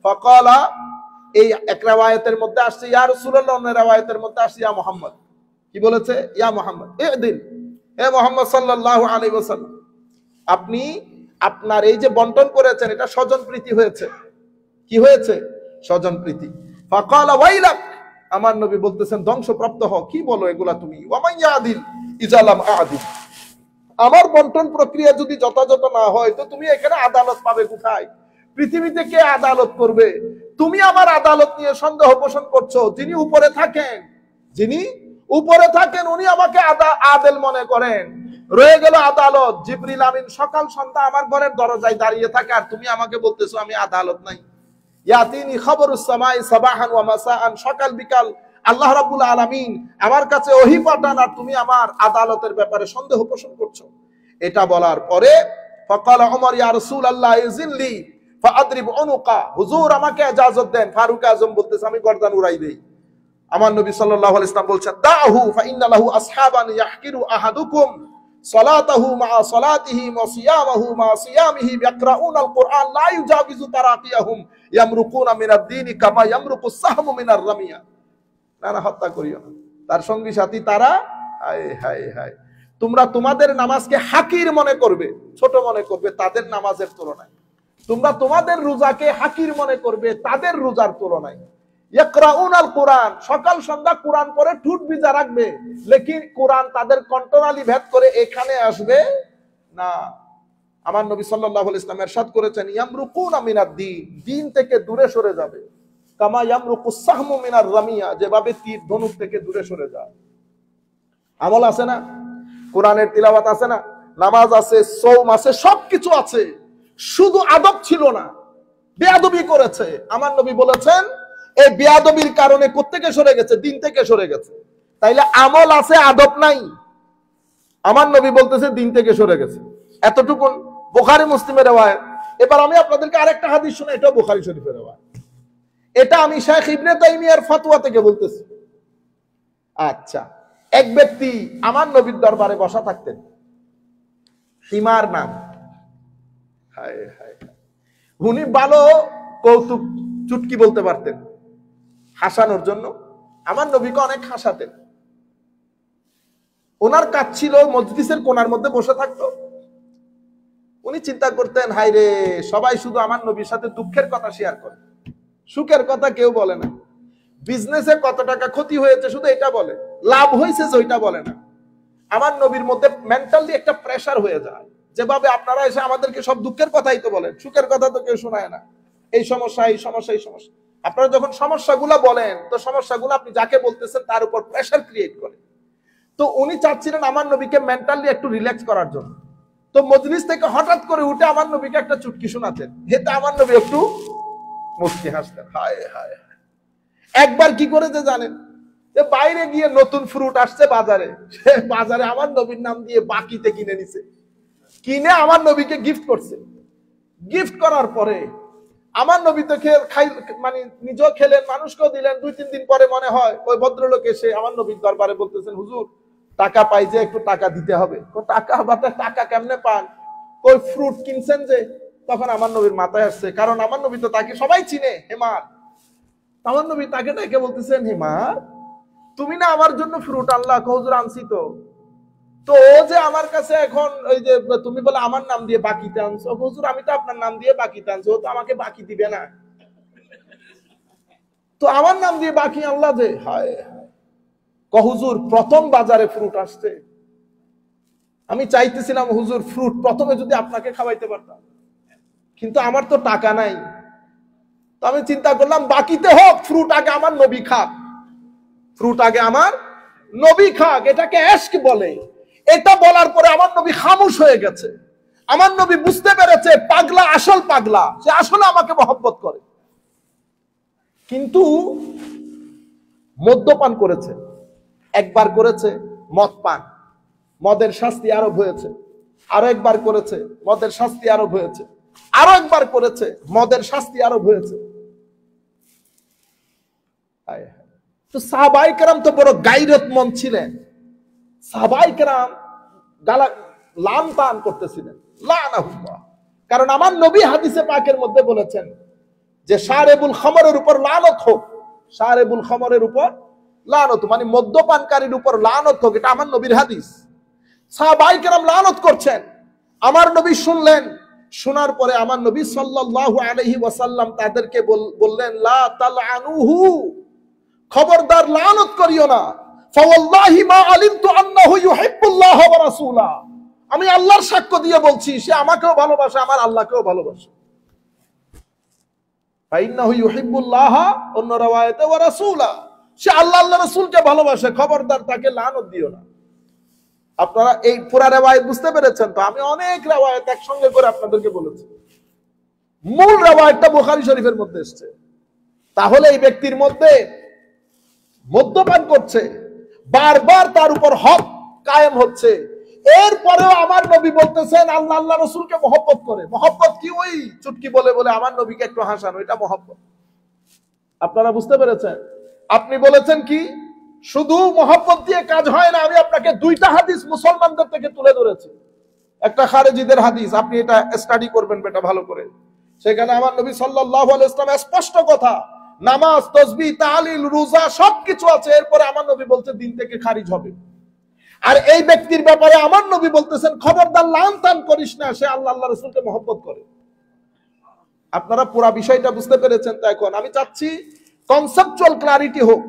A: ফাকালা, এই এক riwayতের মধ্যে আসছে ইয়া রাসূলুল্লাহ, অন্য riwayতের মধ্যে আসছে ইয়া মুহাম্মদ। কি বলেছে? ইয়া মুহাম্মদ ইদিল, হে মুহাম্মদ সাল্লাল্লাহু আলাইহি ওয়াসাল্লাম, আপনি আপনার এই যে বন্টন করেছেন এটা স্বজন প্রীতি হয়েছে। কি হয়েছে? স্বজন প্রীতি। ফাকালা ওয়াইলাক, আমার নবী বলতেছেন ধ্বংসপ্রাপ্ত হও। কি বলো এগুলা তুমি? ওয়ামান ইয়াদিল ইজালাম আদিল, আমার বন্টন প্রক্রিয়া যদি যথাযথ না হয় তো তুমি এখানে আদালত পাবে কোথায়? পৃথিবীতে কে আদালত করবে? তুমি আমার আদালত নিয়ে সন্দেহ পোষণ করছো। যিনি উপরে থাকেন, যিনি উপরে থাকেন উনি আমাকে আদেল মনে করেন। রয়ে গেল আদালত। জিবরিল আমিন সকাল সন্ধ্যা আমার ঘরের দরজায় দাঁড়িয়ে থাকে, আর তুমি আমাকে বলতেছো আমি আদালত নাই। ইয়াতিনি খবরুস সামাই সাবাহান ওয়া মাসাআন, সকাল বিকাল আল্লাহ রাব্বুল আলামিন আমার কাছে ওহী পাঠান, আর তুমি আমার আদালতের ব্যাপারে সন্দেহ পোষণ করছো। এটা বলার পরে ফাকালা উমর ইয়া রাসূলুল্লাহ ইযিল্লি ফাআদরিব উনুকা, হুজুর আমাকে ইজাজত দেন। ফারুক আজম বলতেছে আমি গর্দান উড়াই দেই। আমার নবী সাল্লাল্লাহু আলাইহি ওয়াসাল্লাম বলছেন দাহু ফাইন্না লাহু আসহাবান ইয়াহকিরু আহাদুকুম সালাতাহু মা সালাতিহি ওয়া সিয়ামাহু মা সিয়ামিহি ইয়াকরাউনাল কুরআন লা ইউজাবিজু তারাকিয়াহুম ইয়ামরুকুনা মিনাদ দীন কামা ইয়ামরুকুস সাহমু মিনার রামিয়া। না হত্যা করিও না, তার সঙ্গী সাথী তারা। হায় হায় হায়, তোমরা তোমাদের নামাজকে হাকির মনে করবে, ছোট মনে করবে তাদের নামাজের তুলনায়। তোমরা তোমাদের রোজাকে হাকির মনে করবে তাদের রোজার তুলনায়। ইয়াকরাউনাল কুরআন, সকাল সন্ধ্যা কোরআন পড়ে ঠুট ভিজা রাখবে, লেকিন কোরআন তাদের কণ্ঠনালী ভেদ করে এখানে আসবে না। আমার নবী সাল্লাল্লাহু আলাইহি ওয়াসাল্লাম ইরশাদ করেছেন ইয়ামরুকুনা মিনাদ দ্বীন, দ্বীন থেকে দূরে সরে যাবে। কামা ইয়ামরুকুস সাহমু মিনার রামিয়া, যেভাবে তীর ধনুক থেকে দূরে সরে যায়। আমল আছে না, কোরআনের তিলাওয়াত আছে না, নামাজ আছে, সওম আছে, সবকিছু আছে, শুধু আদব ছিল না, বেয়াদবি করেছে। আমার নবী বলেছেন এই বেয়াদবির কারণে কোত্থেকে সরে গেছে? দিন থেকে সরে গেছে। তাইলে আমল আছে, আদব নাই। আমার নবী বলতেছে দিন থেকে সরে গেছে। এতটুকু বুখারী মুসলিমের riwayat। এবার আমি আপনাদেরকে আরেকটা হাদিস শোনাই, এটাও বুখারী শরীফের riwayat। এটা আমি শাইখ ইবনে তাইমিয়ার ফতোয়া থেকে বলতেছি। আচ্ছা, এক ব্যক্তি আমার নবীর দরবারে বসা থাকতেন, হিমার নাম। হায় হায়, উনি ভালো কৌতুক চুটকি বলতে পারতেন হাসানোর জন্য, আমার নবীকে অনেক হাসাতেন। ওনার কাজ ছিল মজলিসের কোণার মধ্যে বসে থাকতো। উনি চিন্তা করতেন হায় রে, সবাই শুধু আমার নবীর সাথে দুঃখের কথা শেয়ার করে, সুখের কথা কেউ বলে না। বিজনেসে কত টাকা ক্ষতি হয়েছে শুধু এটা বলে, লাভ হয়েছে ওইটা বলে না। আমার নবীর মধ্যে মেন্টালি একটা প্রেসার হয়ে যায়, যেভাবে আপনারা এসে আমাদেরকে সব দুঃখের কথাই তো বলেন, সুখের কথা তো কেউ শোনায় না। এই সমস্যা, এই সমস্যা, এই সমস্যা। আপনারা যখন সমস্যাগুলো বলেন তো সমস্যাগুলো আপনি যাকে বলতেছেন তার উপর প্রেসার ক্রিয়েট করে। তো উনি চাচ্ছিলেন আমার নবীকে মেন্টালি একটু রিল্যাক্স করার জন্য। তো মজলিস থেকে হঠাৎ করে উঠে আমার নবীকে একটা চুটকি শোনাতেন, এতে আমার নবী একটু মুস্কি হাসতেন। হায় হায়, একবার কি করেছে জানেন? যে বাইরে গিয়ে নতুন ফ্রুট আসছে বাজারে, সে বাজারে আমার নবীর নাম দিয়ে বাকিতে কিনে নিছে, কিনে আমার নবীকে গিফট করছে। গিফট করার পরে আমার নবী তো খাই, মানে নিজেও খেলেন, মানুষকেও দিলেন। 2-3 দিন পরে মনে হয় ওই ভদ্রলোক এসে আমার নবীর দরবারে বলতেছেন হুজুর টাকা পাই যে একটু টাকা দিতে হবে। টাকা বাতা, টাকা কেমনে পান? ওই ফ্রুট কিনছেন যে। তখন আমার নবীর মাথায় আসছে, কারণ আমার নবী তো তাকে সবাই চিনে, হেমার। আমার নবী তাকে ডেকে বলতেছেন হেমার, তুমি না আমার জন্য ফ্রুট আনলা? হুজুর আনছি তো। তো ও যে আমার কাছে এখন ওই যে তুমি বলে আমার নাম দিয়ে বাকিতে আনছো, হুজুর আমি তো আপনার নাম দিয়ে বাকিতে আনছি, ও তো আমাকে বাকি দিবে না। তো আমার নাম দিয়ে বাকি আল্লাহ যে হায় হায়। হুজুর প্রথম বাজারে ফ্রুট আসছে, আমি চাইতেছিলাম হুজুর ফ্রুট প্রথমে যদি আপনাকে খাওয়াইতে পারতাম, কিন্তু আমার তো টাকা নাই। তো আমি চিন্তা করলাম বাকিতে হোক, ফ্রুট আগে আমার নবী খাক, ফ্রুট আগে আমার নবী খাক। এটাকে এশক বলে। এটা বলার পরে আমার নবী খামোশ হয়ে গেছে। আমার নবী বুঝতে পেরেছে পাগলা আসল পাগলা, সে আসলে আমাকে মহব্বত করে। কিন্তু মদ্যপান করেছে, একবার করেছে মদ পান, মদের শাস্তি আরোপ হয়েছে। আরো একবার করেছে, মদের শাস্তি আরোপ হয়েছে। আরো একবার করেছে, মদের শাস্তি আরোপ হয়েছে। তো সাহাবায়ে কেরাম তো বড় গায়রতমন্দ ছিলেন। সাহাবায়ে কেরাম গালা লান তান করতেছিলেন, লানাহুল্লাহ। কারণ আমার নবী হাদিসে পাকের মধ্যে বলেছেন যে শারেবুল খামরের উপর লানত হোক, শারেবুল খামরের উপর লানত, মানে মদ্যপানকারীর উপর লানত হোক। এটা আমার নবীর হাদিস। সাহাবায়ে কেরাম লানত করছেন, আমার নবী শুনলেন। শোনার পরে আমার নবী সাল্লাল্লাহু আলাইহি ওয়াসাল্লাম তাদেরকে বললেন, লা তালআনুহু, খবরদার লানত করিও না। ফাওয়াল্লাহি মা আলিমতু আন্নাহু ইউহিব্বুল্লাহ ওয়া রাসূলা, আমি আল্লাহর সাক্ষ্য দিয়ে বলছি সে আমাকেও ভালোবাসে, আমার আল্লাহকেও ভালোবাসে। ফাইন্নাহু ইউহিব্বুল্লাহ, অন্য riwayate ওয়া রাসূলা, সে আল্লাহ আল্লাহ রাসূলকে ভালোবাসে, খবরদার তাকে লানত দিও না। আপনারা এই পুরা রিওয়ায়াত বুঝতে পেরেছেন তো? আমি অনেক রিওয়ায়াত একসঙ্গে করে আপনাদেরকে বলেছি। মূল রিওয়ায়াতটা বুখারী শরীফের মধ্যে এসেছে। তাহলে এই ব্যক্তির মধ্যে মদ্যপান করছে, বারবার তার উপর হক কায়েম হচ্ছে, এরপরেও আমার নবী বলতেছেন আল্লাহ আল্লাহ রাসূলকে মহব্বত করে। মহব্বত কি ওই চুটকি বলে বলে আমার নবীকে একটু হাসানো, এটা মহব্বত? আপনারা বুঝতে পেরেছেন? আপনি বলেছেন কি শুধু মহব্বত দিয়ে কাজ হয় না। আমি আপনাকে দুইটা হাদিস মুসলমানদের থেকে তুলে ধরেছি। একটা খারেজিদের হাদিস, আপনি এটা স্টাডি করবেন বেটা ভালো করে। সেখানে আমার নবী সাল্লাল্লাহু আলাইহি ওয়াসাল্লাম স্পষ্ট কথা, নামাজ, তাসবিহ, তাহলিল, রোজা সবকিছু আছে। এরপরে আমার নবী বলতে দিন থেকে খারিজ হবে। আর এই ব্যক্তির ব্যাপারে আমার নবী বলতেছেন খবরদার লান তান করিস না, সে আল্লাহ আল্লাহ রাসূলকে মহব্বত করে। আপনারা পুরো বিষয়টা বুঝতে পেরেছেন তো? এখন আমি চাচ্ছি কনসেপচুয়াল ক্লারিটি হোক।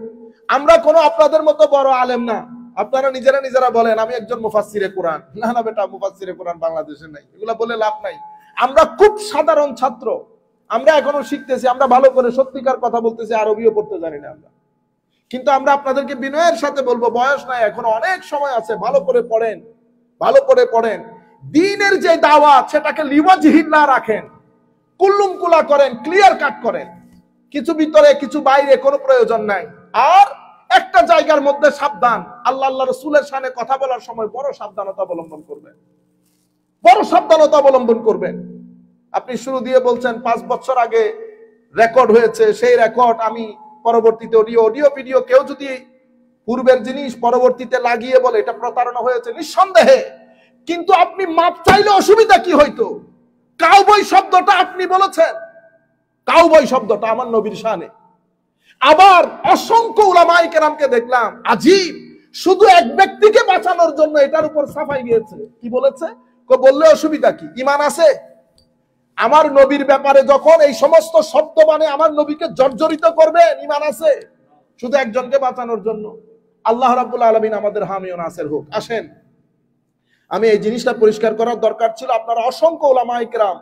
A: আমরা কোনো আপনাদের মতো বড় আলেম না। আপনারা নিজেরা বলেন আমি একজন মুফাসসিরে কোরআন। না না বেটা, মুফাসসিরে কোরআন বাংলাদেশে নাই, এগুলা বলে লাভ নাই। আমরা খুব সাধারণ ছাত্র, আমরা এখনো শিখতেছি। আমরা ভালো করে সত্যিকার কথা বলতেছি, আরবিও পড়তে জানি না আমরা। কিন্তু আমরা আপনাদেরকে বিনয়ের সাথে বলবো, বয়স নাই, এখন অনেক সময় আছে, ভালো করে পড়েন, ভালো করে পড়েন। দ্বীনের যে দাওয়াত সেটাকে লিওয়াজহিল্লাহ রাখেন, কুল্লুমকুলা করেন, ক্লিয়ার কাট করেন। কিছু ভিতরে কিছু বাইরে কোনো প্রয়োজন নাই। আর একটা জায়গার মধ্যে সাবধান, আল্লাহ আল্লাহ রাসূলের শানে কথা বলার সময় বড় সাবধানতা অবলম্বন করবেন, বড় সাবধানতা অবলম্বন করবেন। আপনি শুরু দিয়ে বলছেন 5 বছর আগে রেকর্ড হয়েছে, সেই রেকর্ড আমি পরবর্তীতে অডিও ভিডিও কেউ যদি পূর্বের জিনিস পরবর্তীতে লাগিয়ে বলে এটা প্রতারণা হয়েছে, নিঃসন্দেহে। কিন্তু আপনি মাপ চাইলে অসুবিধা কি হইতো? কাউবয় শব্দটা আপনি বলেছেন, কাউবয় শব্দটা আমার নবীর শানে। আবার অসংখ্য উলামায়ে কেরামকে দেখলাম আজীব, শুধু এক ব্যক্তিকে বাঁচানোর জন্য এটার উপর সাফাই গিয়েছে। কি বলেছে? বললে অসুবিধা কি? ঈমান আছে? আমার নবীর ব্যাপারে যখন এই সমস্ত শব্দ মানে আমার নবীকে জর্জরিত করবেন, ঈমান আছে? শুধু একজনকে বাঁচানোর জন্য। আল্লাহ রাব্বুল আলামিন আমাদের হামি ও নাসির হোক। আসেন, আমি এই জিনিসটা পরিষ্কার করার দরকার ছিল। আপনারা অসংখ্য উলামায়ে কেরাম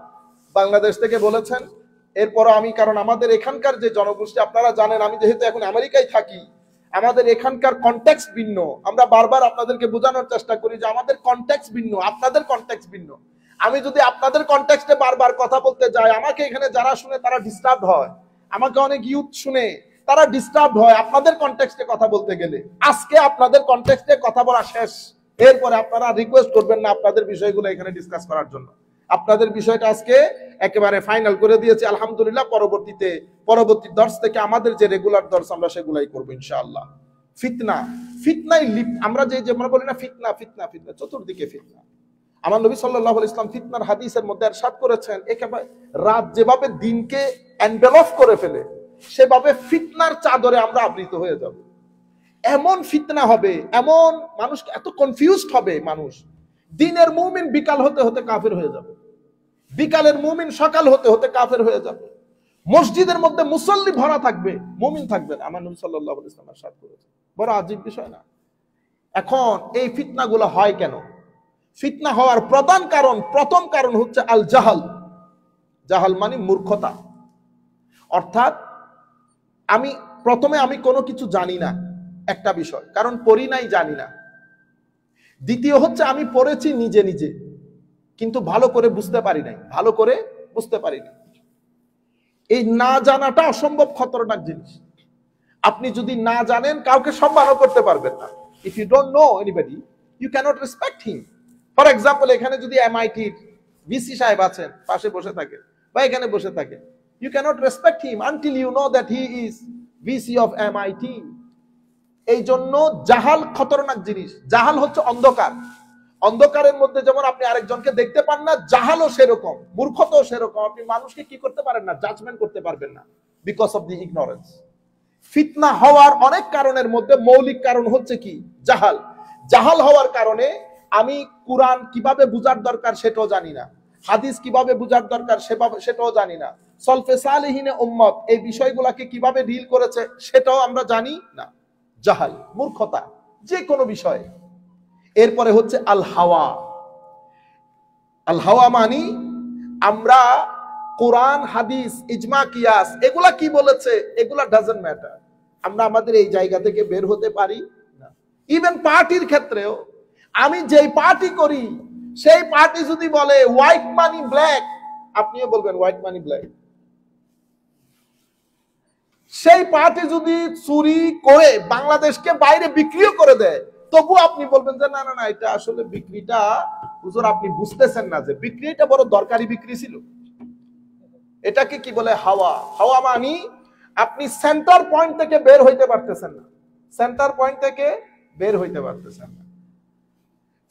A: বাংলাদেশ থেকে বলেছেন। এরপর আমি, কারণ আমাদের এখানকার যে জনগোষ্ঠী আপনারা জানেন, আমি যেহেতু এখন আমেরিকায় থাকি, আমাদের এখানকার কনটেক্সট ভিন্ন। আমরা বারবার আপনাদেরকে বোঝানোর চেষ্টা করি যে আমাদের কনটেক্সট ভিন্ন, আপনাদের কনটেক্সট ভিন্ন। আমি যদি আপনাদের কনটেক্সটে বারবার কথা বলতে যাই, আমাকে এখানে যারা শুনে তারা ডিস্টার্ব হয়, আমাকে অনেক ইউথ শুনে তারা ডিস্টার্ব হয় আপনাদের কনটেক্সটে কথা বলতে গেলে। আজকে আপনাদের কনটেক্সটে কথা বলা শেষ, এরপরে আপনারা রিকোয়েস্ট করবেন না আপনাদের বিষয়গুলো এখানে ডিসকাস করার জন্য। আপনাদের বিষয়টা আজকে একেবারে ফাইনাল করে দিয়েছি আলহামদুলিল্লাহ। পরবর্তী দর্স থেকে আমাদের যে রেগুলার দর্স আমরা সেগুলাই করবো ইনশাআল্লাহ। ফিতনায় লিপ্ত আমরা যে আমরা বলি না ফিতনা, চতুর্দিকে ফিতনা। আমার নবী সাল্লাল্লাহু আলাইহি ওয়াসাল্লাম ফিতনার হাদিসের মধ্যে ইরশাদ করেছেন, একেবারে রাত যেভাবে দিনকে এনভেলপ করে ফেলে, সেভাবে ফিতনার চাদরে আমরা আবৃত হয়ে যাব। এমন ফিতনা হবে, এমন মানুষ এত কনফিউজড হবে মানুষ। দিনের মুমিন বিকাল হতে হতে কাফের হয়ে যাবে, বিকালের মুমিন সকাল হতে হতে কাফের হয়ে যাবে। মসজিদের মধ্যে মুসল্লি ভরা থাকবে, মুমিন থাকবেন। আমার নবী সাল্লাল্লাহু আলাইহি ওয়াসাল্লাম ইরশাদ করেছেন। বড় আজীব বিষয় না? এখন এই ফিতনাগুলো হয় কেন? ফিতনা হওয়ার প্রধান কারণ, প্রথম কারণ হচ্ছে আল জাহাল। জাহাল মানে মূর্খতা। অর্থাৎ প্রথমে আমি কোনো কিছু জানি না একটা বিষয়, কারণ পড়ি নাই, জানি না। দ্বিতীয় হচ্ছে আমি পড়েছি নিজে নিজে, কিন্তু ভালো করে বুঝতে পারি নাই, ভালো করে বুঝতে পারি না। এই না জানাটা অসম্ভব খতরনাক জিনিস। আপনি যদি না জানেন, কাউকে সম্মানও করতে পারবেন না। If you don't know anybody, you can't respect him. For example, এখানে যদি এমআইটির ভিসি সাহেব আছেন, পাশে বসে থাকে বা এখানে বসে থাকে, you cannot respect him until you know that he is VC of MIT. এই জন্য জাহাল খতরনাক জিনিস। জাহাল হচ্ছে অন্ধকার। অন্ধকারের মধ্যে যেমন আপনি আরেকজনকে দেখতে পান না, জাহালও সেরকম, মূর্খতাও সেরকম। আপনি মানুষকে কি করতে পারেন না? জাজমেন্ট করতে পারবেন না, বিকজ অফ দি ইগনোরেন্স। ফিতনা হওয়ার অনেক কারণের মধ্যে মৌলিক কারণ হচ্ছে কি? জাহাল। জাহাল হওয়ার কারণে আমি কোরআন কিভাবে বুঝার দরকার সেটাও জানি না, হাদিস কিভাবে বুঝার দরকার সেটাও জানি না, সলফে সালেহিনে উম্মত এই বিষয়গুলোকে কিভাবে ডিল করেছে সেটাও আমরা জানি না। জাহাল, মূর্খতা যে কোনো বিষয়ে। এরপরে হচ্ছে আল হাওয়া। আল হাওয়া মানি আমরা কোরআন, হাদিস, ইজমা, কিয়াস এগুলা কি বলেছে এগুলা ডাজন্ট ম্যাটার। আমরা আমাদের এই জায়গা থেকে বের হতে পারি না। ইভেন পার্টির ক্ষেত্রেও, আমি যেই পার্টি করি সেই পার্টি যদি বলে হোয়াইট মানি ব্ল্যাক, আপনিও বলবেন হোয়াইট মানি ব্ল্যাক। সেই পার্টি যদি চুরি করে বাংলাদেশকে বাইরে বিক্রিও করে দেয়, তবু আপনি বলবেন যে না না না, এটা আসলে বিক্রিটা হুজুর আপনি বুঝতেছেন না যে বিক্রিটা বড় দরকারি বিক্রি ছিল। এটাকে কি বলে? হাওয়া। হাওয়া মানি আপনি সেন্টার পয়েন্ট থেকে বের হইতে পারতেছেন না, সেন্টার পয়েন্ট থেকে বের হইতে পারতেছেন না।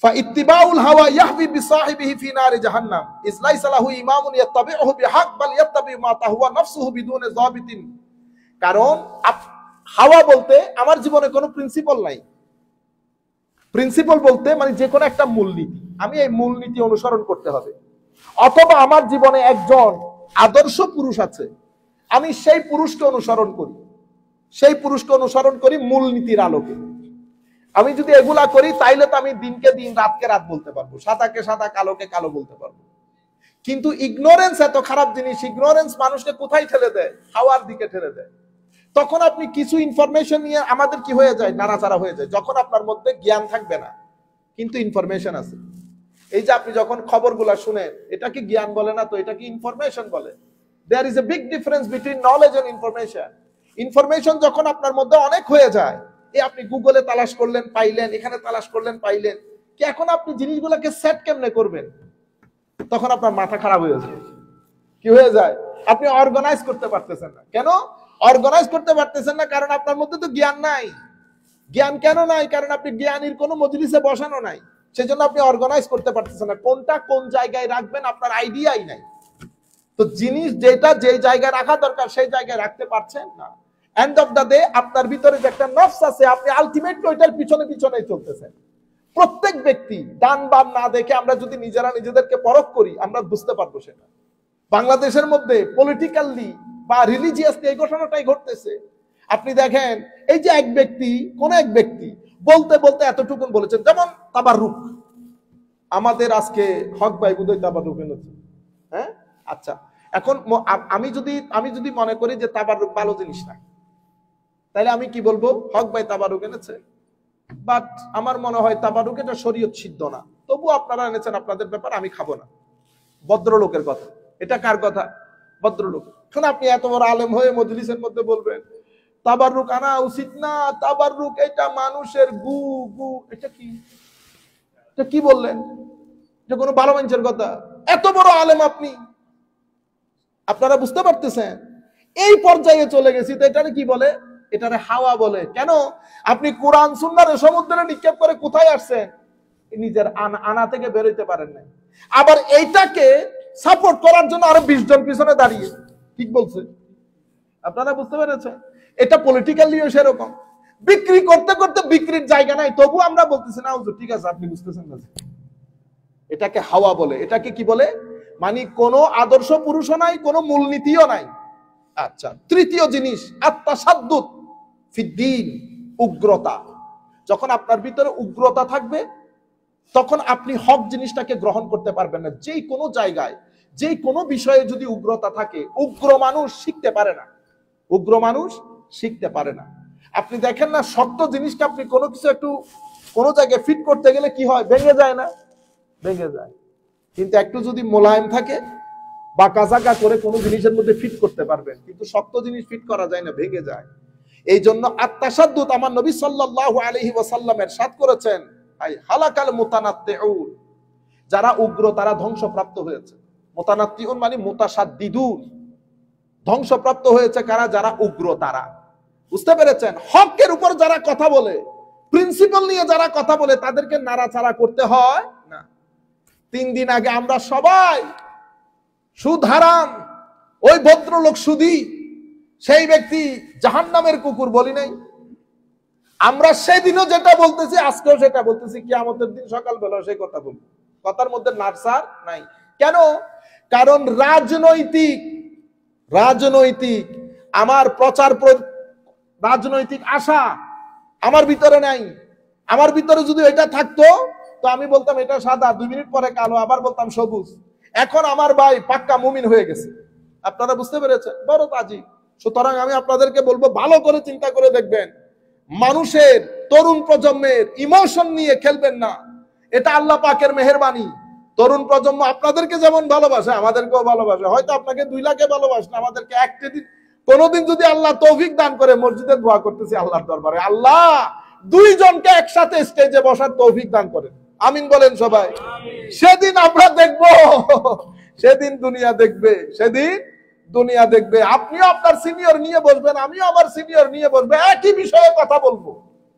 A: ফাইত্তিবাউল হাওয়া ইয়াহবি বিসাহিবিহি ফি নারি জাহান্নাম ইজ লাইসা লাহু ইমামুন ইয়াত্তাবিউহু বিহাক বাল ইয়াত্তাবি মা তাহওয়া নাফসুহু বিদুনে যাবিতিন। কারণ হাওয়া বলতে আমার জীবনে কোনো প্রিন্সিপাল নাই। প্রিন্সিপাল বলতে মানে যে কোনো একটা মূলনীতি, আমি এই মূলনীতি অনুসরণ করতে হবে। অথবা আমার জীবনে একজন আদর্শ পুরুষ আছে, আমি সেই পুরুষকে অনুসরণ করি, সেই পুরুষকে অনুসরণ করি মূলনীতির আলোকে। আমি যদি এগুলা করি তাইলে তো আমি দিনকে দিন, রাতকে রাত বলতে পারবো, সাদাকে সাদা, কালোকে কালো বলতে পারবো। কিন্তু ইগনোরেন্স এত খারাপ জিনিস। ইগনোরেন্স মানুষকে কোথায় ঠেলে দেয়? হাওয়ার দিকে ঠেলে দেয়। তখন আপনি কিছু ইনফরমেশন নিয়ে আমাদের কি হয়ে যায়? নাড়াচাড়া হয়ে যায়। যখন আপনার মধ্যে জ্ঞান থাকবে না কিন্তু ইনফরমেশন আছে। এই যে আপনি যখন খবরগুলা শুনেন, এটা কি জ্ঞান বলে না তো, এটা কি ইনফরমেশন বলে। There is a big difference between knowledge and information. Information যখন আপনার মধ্যে অনেক হয়ে যায়, আপনি গুগলে তালাশ করলেন পাইলেন, এখানে তালাশ করলেন পাইলেন, কি এখন আপনি জিনিসগুলোকে সেট কেমনে করবেন? তখন আপনার মাথা খারাপ হয়ে যায়। কি হয়ে যায়? আপনি অর্গানাইজ করতে পারতেছেন না। কেন অর্গানাইজ করতে পারতেছেন না? কারণ আপনার মধ্যে তো জ্ঞান নাই। জ্ঞান কেন নাই? কারণ আপনি জ্ঞানীর কোনো মজলিসে বসানো নাই, সেজন্য আপনি অর্গানাইজ করতে পারতেছেন না। কোনটা কোন জায়গায় রাখবেন আপনার আইডিয়াই নাই। তো জিনিস যেটা যে জায়গায় রাখা দরকার সেই জায়গায় রাখতে পারছেন না। এন্ড অফ দ্য ডে আপনার ভিতরে যে একটা নফস আছে, আপনি আলটিমেটলি ওইটার পিছনে পিছনে চলতেছেন। প্রত্যেক ব্যক্তি ডান বাম না দেখে আমরা যদি নিজেরা নিজেদেরকে পরখ করি, আমরা বুঝতে পারবো সেটা। বাংলাদেশের মধ্যে পলিটিক্যালি বা রিলিজিয়াসলি এই ঘটনাটাই ঘটতেছে। আপনি দেখেন, এই যে এক ব্যক্তি, কোন এক ব্যক্তি বলতে বলতে এতটুকুন বলেছেন, যেমন তাবাররুক। আমাদের আজকে হক ভাই বোধহয় তাবাররুক এনেছে, হ্যাঁ? আচ্ছা, এখন আমি যদি মনে করি যে তাবাররুক ভালো জিনিস না, তাহলে আমি কি বলবো? হক ভাই তাবাররুক এনেছে, বাট আমার মনে হয় তাবাররুক এটা শরীয়ত সিদ্ধ না, তবু আপনারা এনেছেন, আপনাদের ব্যাপার, আমি খাবো না। ভদ্রলোকের কথা। এটা কার কথা? ভদ্রলোক। এখন আপনি এত বড় আলেম হয়ে মজলিসের মধ্যে বলবেন তাবাররুক আনা উচিত না, তাবাররুক এটা মানুষের গু গু। এটা কি? এটা কি বললেন? যে কোনো ভালো মানুষের কথা? এত বড় আলেম আপনি, আপনারা বুঝতে পারতেছেন? এই পর্যায়ে চলে গেছি। তো এটারে কি বলে? এটারে হাওয়া বলে। কেন? আপনি কোরআন সুন্নাহর সমুদ্রে নিক্ষেপ করে কোথায় আসছেন? নিজের আনা থেকে বেরোইতে পারেন না। আবার এইটাকে সাপোর্ট করার জন্য আরো 20 জন পিছনে দাঁড়িয়ে। ঠিক বলছে? আপনারা বুঝতে পেরেছেন? এটা পলিটিক্যালিও সেরকম। বিক্রি করতে করতে বিক্রির জায়গা নাই, তবু আমরা বলতেছি না হুজুর ঠিক আছে, আপনি বুঝতেছেন না। এটাকে হাওয়া বলে। এটাকে কি বলে? মানে কোনো আদর্শ পুরুষও নাই, কোনো মূলনীতিও নাই। আচ্ছা, তৃতীয় জিনিস আত্তাসাদ্দুদ ফিদ্দীন, উগ্রতা। যখন আপনার ভিতরে উগ্রতা থাকবে তখন আপনি হক জিনিসটাকে গ্রহণ করতে পারবেন না। যেই কোনো জায়গায়, যেই কোনো বিষয়ে যদি উগ্রতা থাকে, উগ্র মানুষ শিখতে পারে না, উগ্র মানুষ শিখতে পারে না। আপনি দেখেন না, শক্ত জিনিসটা আপনি কোনো কিছু একটু কোনো জায়গায় ফিট করতে গেলে কি হয়, ভেঙে যায় না? ভেঙে যায়। কিন্তু একটু যদি মোলায়েম থাকে, বাঁকা জাকা করে কোনো জিনিসের মধ্যে ফিট করতে পারবেন, কিন্তু শক্ত জিনিস ফিট করা যায় না, ভেঙে যায়। এই জন্য আত্তাসাদ্দুদ, আমার নবী সাল্লাল্লাহু আলাইহি ওয়াসাল্লাম ইরশাদ করেছেন, আই হালাকাল মুতানাত্তিউন, যারা উগ্র তারা ধ্বংসপ্রাপ্ত হয়েছে। মুতানাত্তিউন মানে মুতাসাদ্দিদুন, ধ্বংসপ্রাপ্ত হয়েছে কারা? যারা উগ্র তারা। বুঝতে পেরেছেন? হকের উপর যারা কথা বলে, প্রিন্সিপাল নিয়ে যারা কথা বলে, তাদেরকে নাড়াচাড়া করতে হয় না। 3 দিন আগে আমরা সবাই সুদ হারাম, ওই ভদ্রলোক সুদী, সেই ব্যক্তি জাহান্নামের কুকুর বলি নাই? আমরা সেদিনও যেটা বলতেছি আজকেও সেটা বলতেছি, কিয়ামতের দিন সকালবেলা সেই কথা বলবো। কথার মধ্যে নাড়সাড় নাই। কেন? কারণ রাজনৈতিক আমার প্রচার, রাজনৈতিক আশা আমার ভিতরে নাই। আমার ভিতরে যদি এটা থাকতো তো আমি বলতাম এটা সাদা, 2 মিনিট পরে কালো, আবার বলতাম সবুজ। এখন আমার ভাই পাক্কা মুমিন হয়ে গেছে। আপনারা বুঝতে পেরেছেন? বড় তাজি। সুতরাং আমি আপনাদেরকে বলবো, ভালো করে চিন্তা করে দেখবেন, মানুষের, তরুণ প্রজন্মের ইমোশন নিয়ে খেলবেন না। এটা আল্লাহ পাকের মেহেরবানি। তরুণ প্রজন্ম আপনাদেরকে যেমন ভালোবাসে, আমাদেরকেও ভালোবাসে। হয়তো আপনাকে 2 লাখে ভালোবাসেন, আমাদেরকে একটা দিন, কোনদিন যদি আল্লাহ তৌফিক দান করে, মসজিদে দোয়া করতেছি আল্লাহর দরবারে, আল্লাহ 2 জনকে একসাথে স্টেজে বসার তৌফিক দান করেন। আমিন বলেন সবাই। সেদিন আমরা দেখব, সেদিন দুনিয়া দেখবে, সেদিন দুনিয়া দেখবে। আপনিও আপনার সিনিয়র নিয়ে বসবেন, আমিও আমার সিনিয়র নিয়ে বসবো, একই বিষয়ে কথা বলবো,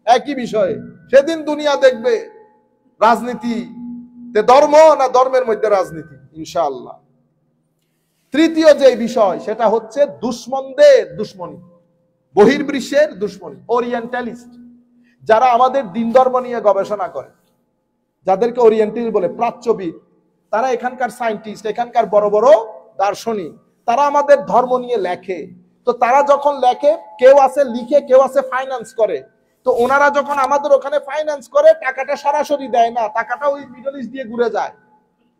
A: একই বিষয়ে। সেদিন দুনিয়া দেখবে রাজনীতি ধর্ম না ধর্মের মধ্যে রাজনীতি, ইনশাআল্লাহ। তৃতীয় যে বিষয়, সেটা হচ্ছে দুশ্মনদের দুশ্মনী, বহির্বিশ্বের দুশ্মনী, ওরিয়েন্টালিস্ট, যারা আমাদের দিন ধর্ম নিয়ে গবেষণা করে, যাদেরকে ওরিয়েন্টাল বলে, প্রাচ্যবিদ। তারা এখানকার সায়েন্টিস্ট, এখানকার বড় বড় দার্শনিক, তারা আমাদের ধর্ম নিয়ে লেখে। তো তারা যখন লেখে, কেউ আছে লিখে, কেউ আছে ফাইন্যান্স করে। তো ওনারা যখন আমাদের ওখানে ফাইন্যান্স করে, টাকাটা সরাসরি দেয় না, টাকাটা ওই মিডল ইস্ট দিয়ে ঘুরে যায়।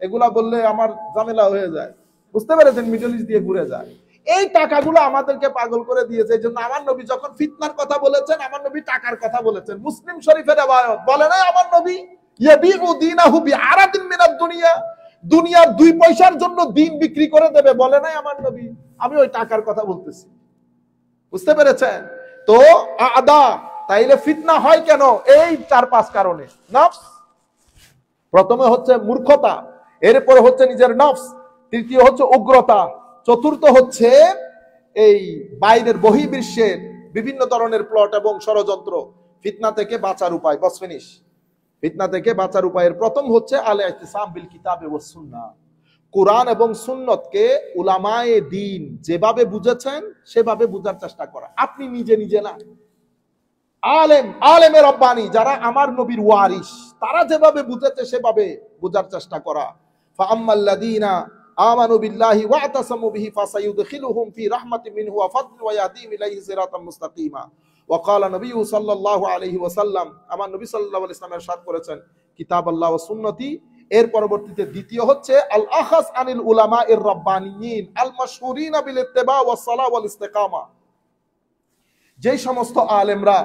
A: এগুলা বললে আমার ঝামেলা হয়ে যায়, বুঝতে পেরেছেন? মিডল ইস্ট দিয়ে ঘুরে যায়। এই টাকাগুলো আমাদেরকে পাগল করে দিয়েছে। এই জন্য আমার নবী যখন ফিতনার কথা বলেছেন, আমার নবী টাকার কথা বলেছেন। মুসলিম শরীফের রিওয়ায়াত বলে না আমার নবী, ইয়াবিউ দীনাহু বিআরাদিন মিনাদ দুনিয়া, দুনিয়ার 2 পয়সার জন্য দিন বিক্রি করে দেবে, বলে নাই আমার নবী? আমি ওই টাকার কথা বলতেছি। বুঝতে পেরেছেন? তো আদা, তাইলে ফিতনা হয় কেন? এই 4-5 কারণে। নফস, প্রথমে হচ্ছে মূর্খতা, এরপর হচ্ছে নিজের নফস, তৃতীয় হচ্ছে উগ্রতা, চতুর্থ হচ্ছে এই বাইরের বহির্বিশ্বের বিভিন্ন ধরনের প্লট এবং ষড়যন্ত্র। ফিতনা থেকে বাঁচার উপায়, বস ফিনিশ। ফিতনা থেকে বাঁচার উপায়ের প্রথম হচ্ছে আলে ইতিসাম বিল কিতাবে ওয়াস সুন্নাহ। কোরআন এবং সুন্নতকে উলামায়ে দ্বীন যেভাবে বুঝেছেন সেভাবে বুঝার চেষ্টা করা। আপনি নিজে নিজে না, আলেমে রব্বানি যারা আমার নবীর ওয়ারিস, তারা যেভাবে বুঝেছে সেভাবে বুঝার চেষ্টা করা। ফাআম্মাল্লাযীনা আমানু বিল্লাহি ওয়া আতাসামু বিহি ফাসায়ুদখিলুহুম ফি রাহমাতিন মিনহু ওয়া ফাদলিন ওয়া ইয়াহদিহিম ইলাইহি সিরাতাম মুস্তাকিমা। ওয়া ক্বালা নবিয়্যু সাল্লাল্লাহু আলাইহি ওয়াসাল্লাম, আমার নবী সাল্লাল্লাহু আলাইহি ওয়াসাল্লাম ইরশাদ করেছেন, কিতাব আল্লাহ ওয়া সুন্নতি। এর পরবর্তীতে দ্বিতীয় হচ্ছে আল আখাস আনিল উলামাইর রাব্বানিয়িন আল মাশহুরিনা বিল ইত্তিবা ওয়াস সালাহ ওয়াল ইস্তিকামা। যেই সমস্ত আলেমরা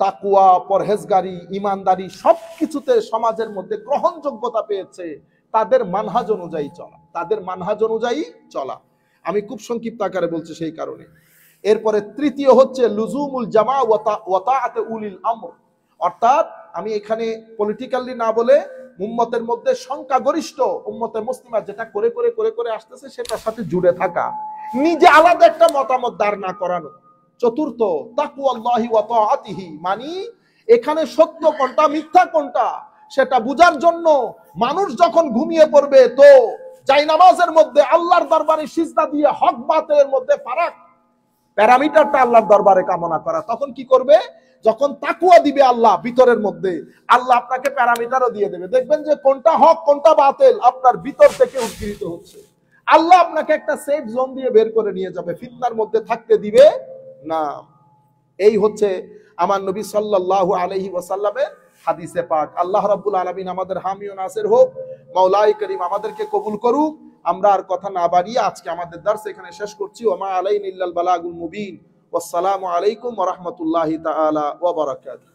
A: তাকওয়া, পরহেজগারি, ঈমানদারি সবকিছুতে সমাজের মধ্যে গ্রহণযোগ্যতা পেয়েছে, তাদের মানহাজ অনুযায়ী চলা, তাদের মানহাজ অনুযায়ী চলা। আমি খুব সংক্ষিপ্ত আকারে বলছি সেই কারণে। এরপরে তৃতীয় হচ্ছে লুজুমুল জামা ওয়া তাআতে উলিল আমর, অর্থাৎ আমি এখানে পলিটিক্যালি না বলে উম্মতের মধ্যে সংখ্যাগরিষ্ঠ উম্মতে মুসলিমা যেটা করে করে করে করে আসতেছে সেটার সাথে জুড়ে থাকা, নিজে আলাদা একটা মতামত দাঁড় না করানো। চতুর্থ তাকওয়াল্লাহি ওয়া তাআতিহি, মানে এখানে সত্য কোনটা মিথ্যা কোনটা সেটা বুঝার জন্য মানুষ যখন ঘুমিয়ে পড়বে, তো জায়নামাজের মধ্যে আল্লাহর দরবারে সিজদা দিয়ে হক বাতিলের মধ্যে ফারাক, প্যারামিটারটা আল্লাহর দরবারে কামনা করা। তখন কি করবে? যখন তাকওয়া দিবে আল্লাহ ভিতরের মধ্যে, আল্লাহ আপনাকে প্যারামিটারও দিয়ে দেবে। দেখবেন যে কোনটা হক কোনটা বাতিল আপনার ভিতর থেকে উদ্গীরিত হচ্ছে। আল্লাহ আপনাকে একটা সেফ জোন দিয়ে বের করে নিয়ে যাবে, ফিতনার মধ্যে থাকতে দিবে না। এই হচ্ছে আমার নবী সাল্লাল্লাহু আলাইহি ওয়াসাল্লামের হাদিসে পাক। আল্লাহ রাব্বুল আলামিন আমাদের হামি ও নাসির হোক। মাওলাই করিম আমাদেরকে কবুল করুক। আমরা আর কথা না বাড়িয়ে আজকে আমাদের দার্স এখানে শেষ করছি। ওমা আলাইনা ইল্লাল বালাগুল মুবিন। ওয়াসসালামু আলাইকুম ওয়া রাহমাতুল্লাহি তাআলা ওয়া বারাকাতুহু।